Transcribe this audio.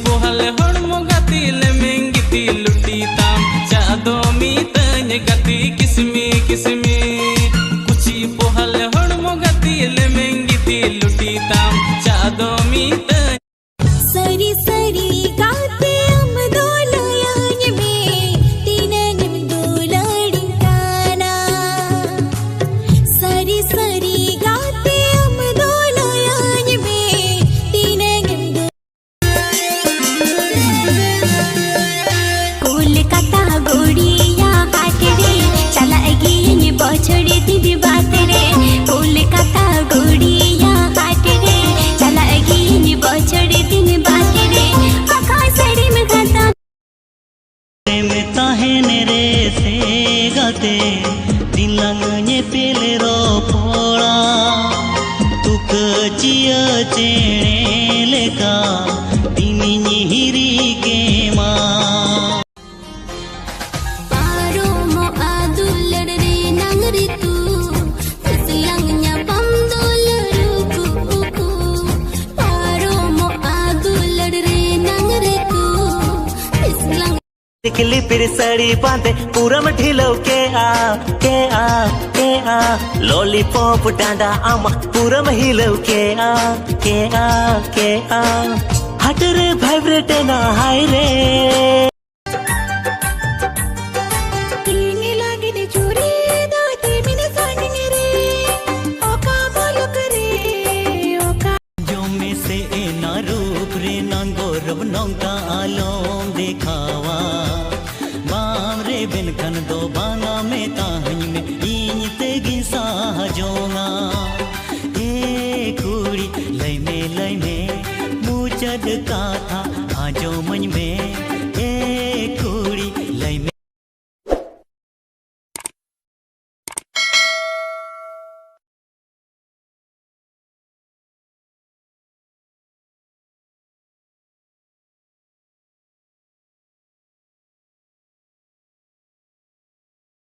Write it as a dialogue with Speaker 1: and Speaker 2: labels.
Speaker 1: pohale hormo gati le mengiti luti tam chado mi tanya gati kismi kismi kuchi pohale hormo gati le mengiti luti tam chado mi tanya
Speaker 2: sari sari gaate am dolayanya me tinanam doladin kana sari sari gaate am dolayanya me tinanam kolkata godiya hatere chala agiye bochhore didi baat re kolkata godiya hatere chala agiye bochhore didi baat re akha sari mein khata
Speaker 3: में ताहेने रे से गाते दिलांग ने पेले रो पोड़ा तुक chia चेणे लेका दिनी हिरी के माँ
Speaker 2: paro mo adular re nangri tu islangnya pamdolaru ku paro mo adular re nangri tu islang
Speaker 3: निकली फिर सड़ी बांधे पूरा में ढिलो के आ लॉलीपॉप डांडा आमा पूरा में हिलो के आ हट रे वाइब्रेट ना हाय रे
Speaker 2: tini lagi de churi do temine sangine re oka bolok re oka
Speaker 3: जो में से ना रूप रे नंगो रब नौका आलोम देखावा बाम रे बिन कन दो बाना में ताहन में इन ते गिसा जोंगा ए कुड़ी लय में मुचद का था